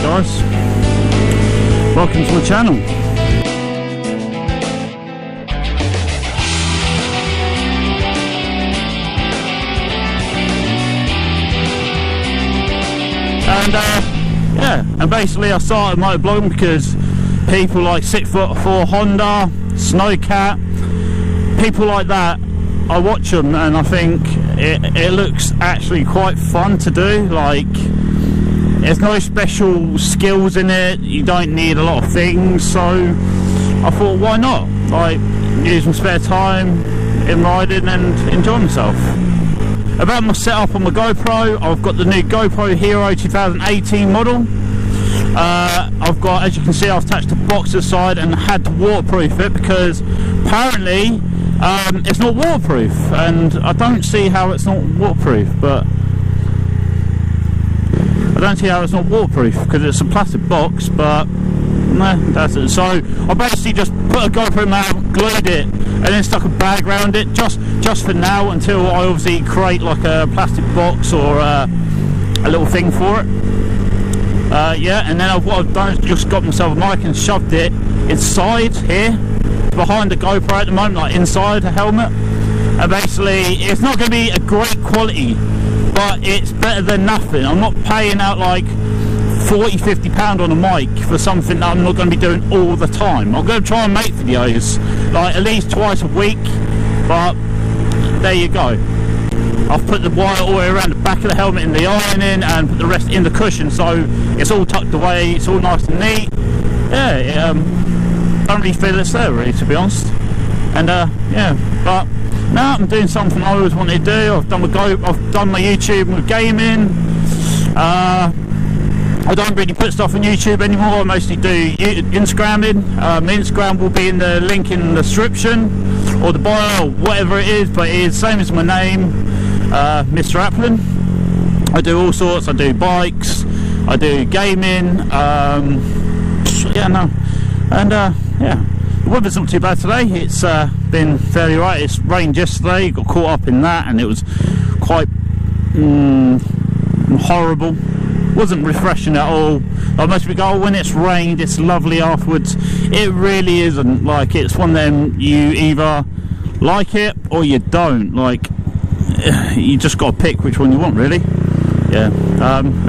guys, welcome to my channel. And yeah, and basically I started motovlogging because people like 6'4" Honda, Snowcat, people like that, I watch them and I think it looks actually quite fun to do. Like, there's no special skills in it, you don't need a lot of things, so I thought, why not? Like, use my spare time in riding and enjoy myself. About my setup on my GoPro, I've got the new GoPro Hero 2018 model. I've got, as you can see, I've attached a box to the side and had to waterproof it because apparently it's not waterproof, and I don't see how it's not waterproof, but I don't see how it's not waterproof because it's a plastic box, but no, that's it. So I basically just put a GoPro mount, glued it, and then stuck a bag around it just for now until I obviously create like a plastic box or a little thing for it. Yeah, and then what I've done is just got myself a mic and shoved it inside here behind the GoPro at the moment, like inside the helmet. And basically it's not going to be a great quality, but it's better than nothing. I'm not paying out like £40–50 on a mic for something that I'm not going to be doing all the time. I'm going to try and make videos like at least twice a week, but there you go. I've put the wire all the way around the back of the helmet in the ironing and put the rest in the cushion, so it's all tucked away, it's all nice and neat. Yeah, don't really feel it's there really, to be honest. And yeah, but now I'm doing something I always wanted to do. I've done my YouTube with gaming. I don't really put stuff on YouTube anymore. I mostly do Instagramming. My Instagram will be in the link in the description or the bio or whatever it is, but it is the same as my name, Mr. Applin. I do all sorts. I do bikes, I do gaming, yeah, no, and yeah, the weather's not too bad today. It's been fairly right. It's rained yesterday, got caught up in that, and it was quite horrible. Wasn't refreshing at all. Like most people go, oh, when it's rained it's lovely afterwards. It really isn't. Like, it's one of them, you either like it or you don't. Like, you just got to pick which one you want, really. Yeah.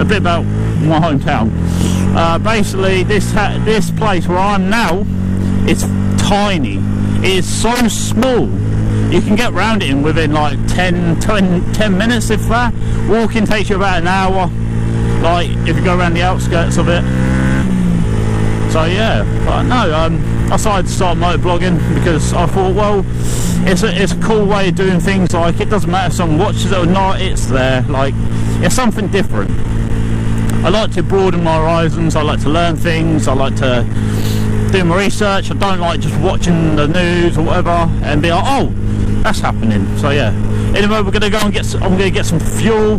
A bit about my hometown. Basically this place where I am now, it's tiny. It is so small. You can get around it within like 10 minutes, if that. Walking takes you about an hour, like if you go around the outskirts of it. So yeah, but no, I decided to start motovlogging because I thought, well, it's a cool way of doing things. Like, it doesn't matter if someone watches it or not, it's there. Like, it's something different. I like to broaden my horizons, I like to learn things, I like to do my research. I don't like just watching the news or whatever and be like, oh, that's happening. So yeah, anyway, we're gonna go and I'm gonna get some fuel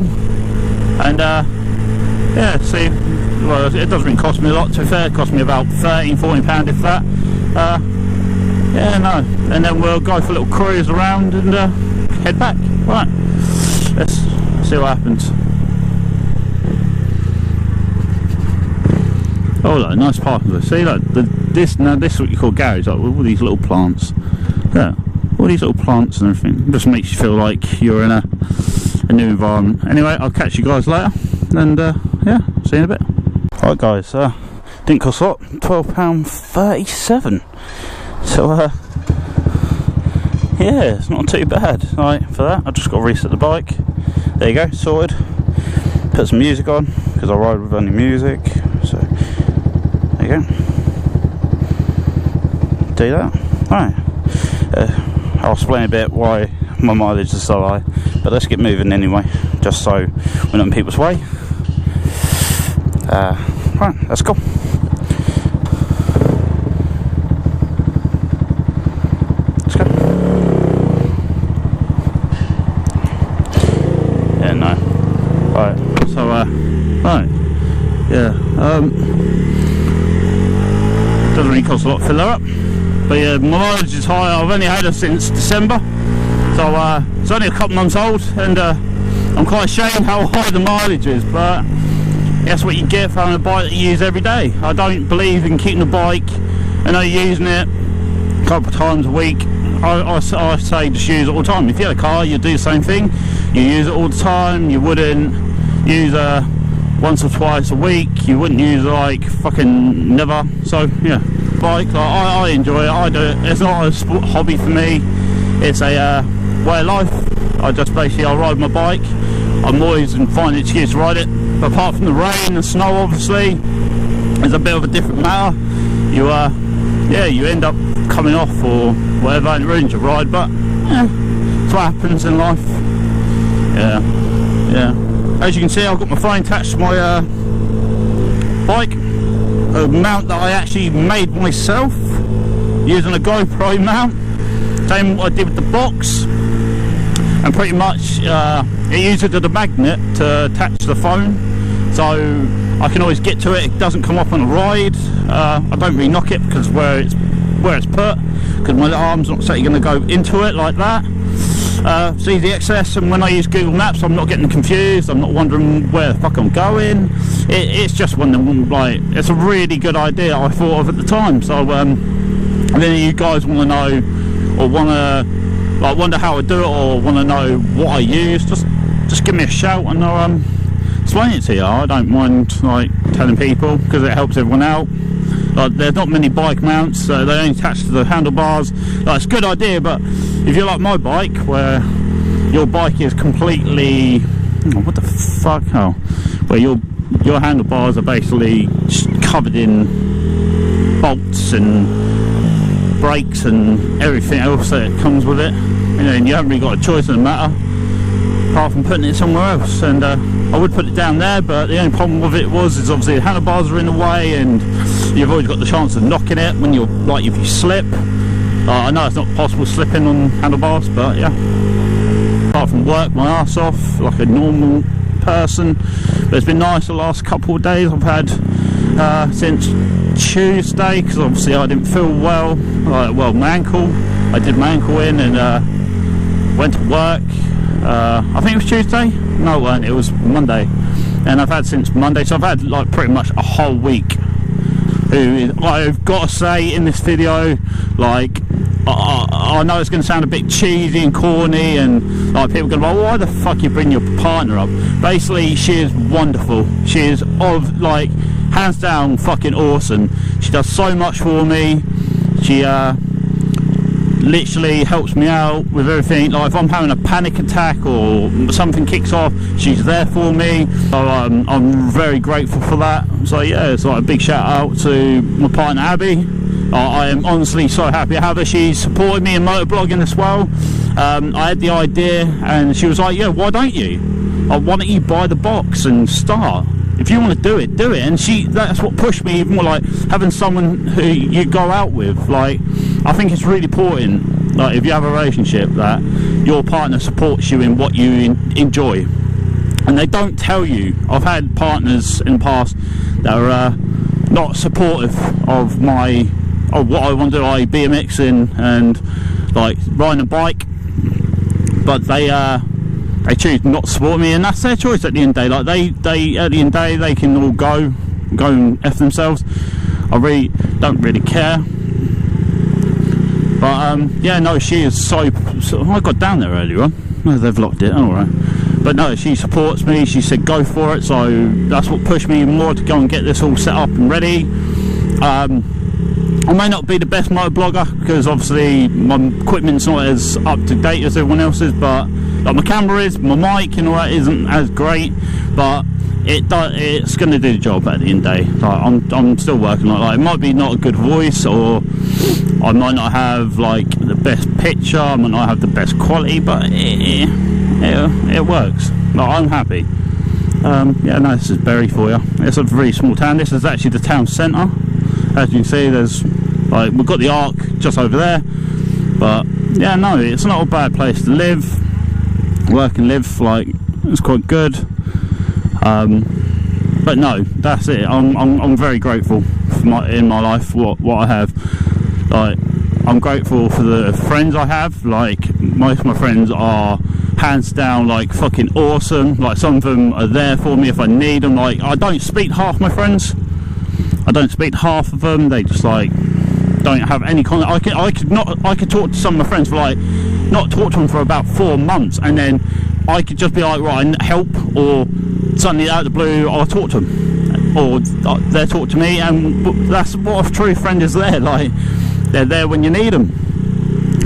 and yeah, see. Well, it doesn't really cost me a lot, to be fair. It cost me about £13–14 if that. Yeah, no, and then we'll go for a little cruise around and head back. Right, let's see what happens. Oh, look, nice parking place. See, look, this is what you call garage, like, with all these little plants. Yeah, all these little plants and everything. It just makes you feel like you're in a new environment. Anyway, I'll catch you guys later, and yeah, see you in a bit. Right guys, didn't cost a lot, £12.37. So yeah, it's not too bad. Right, for that I just got to reset the bike. There you go, sorted. Put some music on because I ride with only music. So there you go. Do that. Alright, I'll explain a bit why my mileage is so high, but let's get moving anyway, just so we're not in people's way. Right, let's go. Let's go. Yeah, no. Right, so right, yeah, doesn't really cost a lot to fill her up, but yeah, my mileage is high. I've only had her since December, so it's only a couple months old, and I'm quite ashamed how high the mileage is, but that's what you get for having a bike that you use every day. I don't believe in keeping the bike and only using it a couple of times a week. I say just use it all the time. If you had a car, you'd do the same thing. You use it all the time. You wouldn't use once or twice a week. You wouldn't use like fucking never. So yeah, bike, like, I enjoy it. I do it. It's not a hobby for me. It's a way of life. I ride my bike. I'm always finding an excuse to ride it. But apart from the rain and snow, obviously, it's a bit of a different matter. You end up coming off or whatever and ruins your ride, but yeah, it's what happens in life. Yeah. As you can see, I've got my phone attached to my bike, a mount that I actually made myself using a GoPro mount. Same what I did with the box, and pretty much it uses the magnet to attach the phone, so I can always get to it. It doesn't come off on a ride. I don't really knock it because where it's put, because my arm's not going to go into it like that. It's easy access, and when I use Google Maps, I'm not getting confused. I'm not wondering where the fuck I'm going. It's just one of them, like, it's a really good idea I thought of at the time. So if any of you guys want to know, or want to like wonder how I do it, or want to know what I use, just give me a shout and I'll explain it to you. I don't mind like telling people because it helps everyone out. Like, there's not many bike mounts, so they only attach to the handlebars. Like, it's a good idea, but if you're like my bike, where your bike is completely, what the fuck, where your handlebars are basically covered in bolts and brakes and everything else that comes with it, and you haven't really got a choice in the matter apart from putting it somewhere else. And I would put it down there, but the only problem with it is obviously the handlebars are in the way, and you've always got the chance of knocking it when you're, like, if you slip. I know it's not possible slipping on handlebars, but yeah. Apart from work my ass off like a normal person, but it's been nice the last couple of days. I've had since Tuesday, because obviously I didn't feel well. My ankle. I did my ankle in and went to work. I think it was Tuesday. No, it wasn't. It was Monday, and I've had since Monday. So I've had like pretty much a whole week. I've got to say in this video, like, I know it's going to sound a bit cheesy and corny, and like people are going to be like, why the fuck you bring your partner up? Basically, she is wonderful. She is like, hands down fucking awesome. She does so much for me. She literally helps me out with everything. Like, if I'm having a panic attack or something kicks off, she's there for me. So I'm very grateful for that. So yeah, it's like a big shout out to my partner Abby. I am honestly so happy to have her. She supported me in motovlogging as well. I had the idea and she was like, yeah, why don't you? Why don't you buy the box and start? If you want to do it, do it. And that's what pushed me even more, like having someone who you go out with. Like, I think it's really important, like, if you have a relationship, that your partner supports you in what you enjoy. And they don't tell you. I've had partners in the past that are not supportive of what I want to do, like BMXing and like riding a bike, but they choose not to support me, and that's their choice at the end of the day. Like, they at the end of the day, they can all go and F themselves. I really don't really care. But yeah, no, she is so I got down there earlier on. Oh, they've locked it, alright. But no, she supports me. She said go for it, so that's what pushed me more to go and get this all set up and ready. I may not be the best motoblogger because obviously my equipment's not as up to date as everyone else's, but like my camera is, my mic and all that isn't as great, but it's going to do the job at the end of the day. Like, I'm still working on it. Like, it might be not a good voice, or I might not have like the best picture, I might not have the best quality, but it works. Like, I'm happy. Yeah, no, this is Bury for you. It's a really small town. This is actually the town centre. As you can see, there's like, we've got the Arc just over there, but yeah, no, it's not a bad place to live, work and live. Like, it's quite good. But no, that's it. I'm very grateful for in my life what I have. Like, I'm grateful for the friends I have. Like, most of my friends are hands down, like, fucking awesome. Like, some of them are there for me if I need them. Like, I don't speak to half my friends. I don't speak to half of them. They just, like, don't have any contact. I could talk to some of my friends for, like, not talk to them for about 4 months, and then I could just be like, right, I need help, or suddenly out of the blue I'll talk to them, or they'll talk to me, and that's what a true friend is there. Like, they're there when you need them.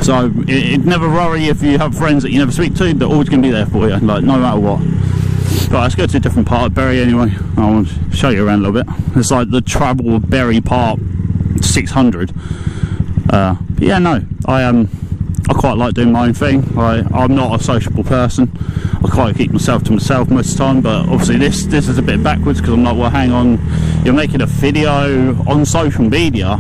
So it never worry if you have friends that you never speak to. They're always going to be there for you, like, no matter what. Right, let's go to a different part of Bury anyway. I want to show you around a little bit. It's like the travel of Bury part 600. But yeah, no, I quite like doing my own thing. I'm not a sociable person. I quite keep myself to myself most of the time, but obviously this is a bit backwards, because I'm like, well, hang on, you're making a video on social media,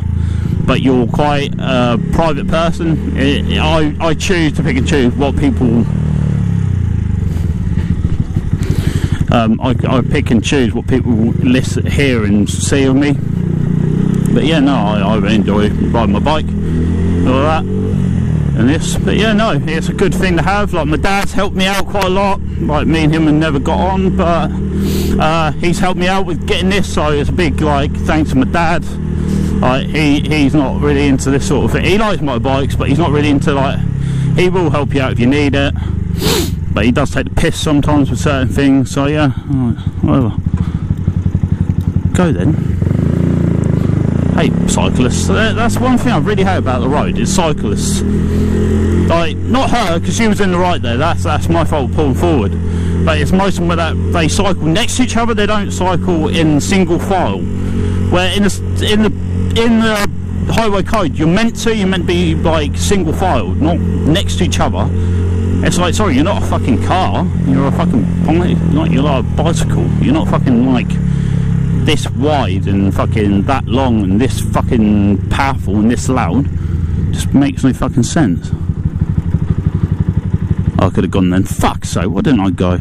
but you're quite a private person. I choose to pick and choose what people I pick and choose what people listen, hear and see of me. But yeah, no, I really enjoy riding my bike, all that and this. But yeah, no, it's a good thing to have. Like, my dad's helped me out quite a lot. Like, me and him have never got on, but he's helped me out with getting this, so it's a big, like, thanks to my dad. Like, he's not really into this sort of thing. He likes motorbikes, but he's not really into, like, he will help you out if you need it, but he does take the piss sometimes with certain things. So yeah, whatever. Go then. Hey, cyclists. That's one thing I really hate about the road, is cyclists. Like, not her, because she was in the right there. That's my fault pulling forward. But it's most of them that they cycle next to each other. They don't cycle in single file. Where in the highway code, you're meant to be like single file, not next to each other. It's like, sorry, you're not a fucking car. You're a fucking, like, you're like a bicycle. You're not fucking like this wide and fucking that long and this fucking powerful and this loud. Just makes no fucking sense. I could have gone then. Fuck, so why didn't I go?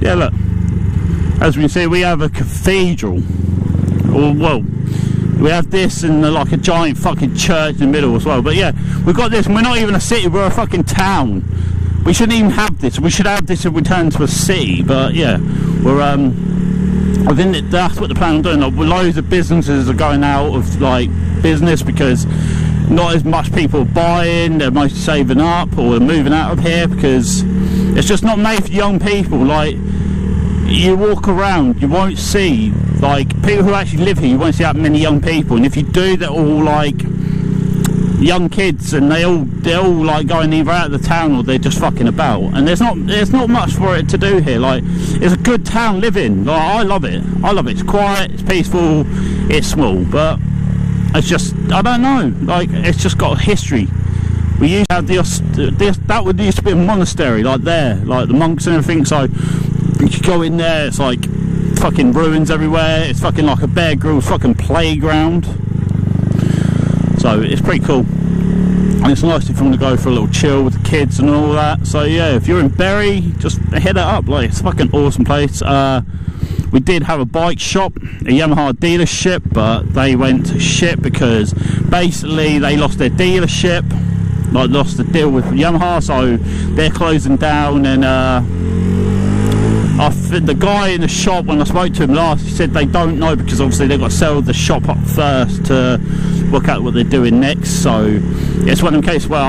Yeah, look. As we can see, we have a cathedral. Or, well, we have this and like a giant fucking church in the middle as well. But yeah, we've got this, and we're not even a city, we're a fucking town. We shouldn't even have this. We should have this if we turn to a city. But yeah, we're I think that's what the plan on doing. Like, loads of businesses are going out of like business because not as much people are buying. They're mostly saving up or they're moving out of here because it's just not made for young people. Like, you walk around, you won't see, like, people who actually live here, you won't see that many young people, and if you do, they're all like young kids, and they're all like going either out of the town or they're just fucking about, and there's not much for it to do here. Like, it's a good town living. Like, I love it. It's quiet, it's peaceful, it's small, but it's just, I don't know, like, it's just got a history. We used to have that would used to be a monastery, like there, like the monks and everything, so you go in there, it's like fucking ruins everywhere. It's fucking like a Bear Grylls fucking playground. So it's pretty cool. And it's nice if you want to go for a little chill with the kids and all that. So yeah, if you're in Bury, just head it up. Like, it's a fucking awesome place. We did have a bike shop, a Yamaha dealership, but they went to shit because basically they lost their dealership, like lost the deal with Yamaha, so they're closing down. And the guy in the shop, when I spoke to him last, he said they don't know because obviously they've got to sell the shop up first to work out what they're doing next. So it's one of them cases where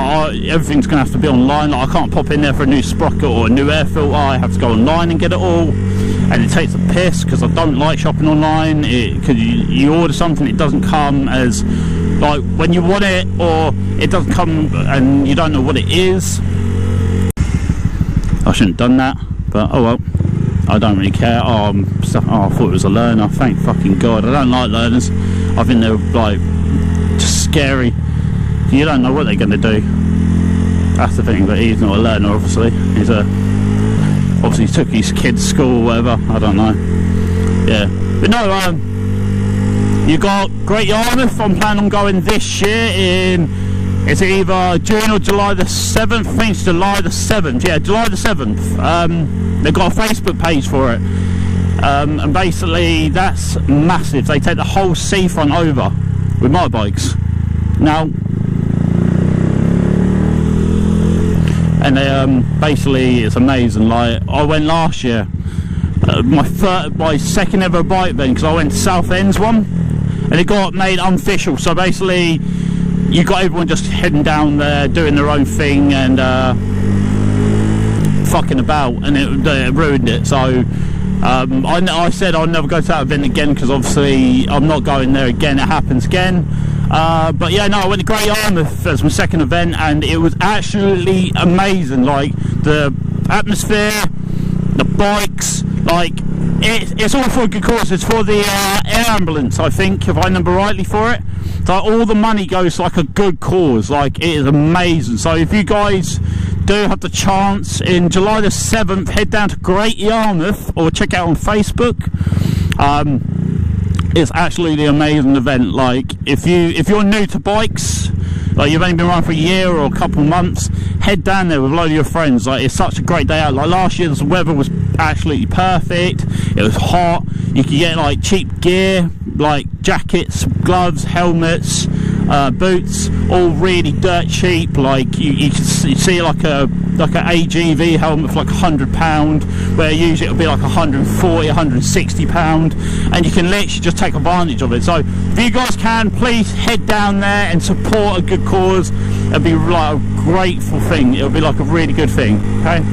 everything's going to have to be online. Like, I can't pop in there for a new sprocket or a new air filter. I have to go online and get it all, and it takes a piss because I don't like shopping online. Because you order something, it doesn't come as like when you want it, or it doesn't come and you don't know what it is. I shouldn't have done that, but oh well. I don't really care. I thought it was a learner. Thank fucking God. I don't like learners. I think they're like just scary. You don't know what they're going to do. That's the thing. But he's not a learner, obviously. He's obviously he took his kids to school or whatever. I don't know. Yeah. But no, you got Great Yarmouth. I'm planning on going this year in. It's either June or July the 7th. I think it's July the 7th. Yeah, July the 7th. They've got a Facebook page for it. And basically, that's massive. They take the whole seafront over with motorbikes. Now, and basically it's amazing. Like, I went last year, my second ever bike event, because I went to Southend's one, and it got made unofficial. So basically, you got everyone just heading down there, doing their own thing, and fucking about, and it ruined it. So I said I'll never go to that event again, because obviously I'm not going there again. It happens again. But yeah, no, I went to Great Yarmouth as my second event, and it was absolutely amazing. Like, the atmosphere, the bikes, like, it's all for a good cause. It's for the air ambulance, I think, if I remember rightly, for it. So all the money goes to, like, a good cause. Like, it is amazing. So if you guys do have the chance, in July the 7th, head down to Great Yarmouth, or check out on Facebook. It's absolutely an amazing event. Like, if you're new to bikes, like you've only been running for a year or a couple of months, head down there with a load of your friends. Like, it's such a great day out. Like, last year the weather was absolutely perfect. It was hot. You could get like cheap gear, like jackets, gloves, helmets, boots, all really dirt cheap. Like, you can see like a AGV helmet for like £100, where usually it'll be like £140, £160, and you can literally just take advantage of it. So if you guys can, please head down there and support a good cause. It'll be like a grateful thing. It'll be like a really good thing. Okay.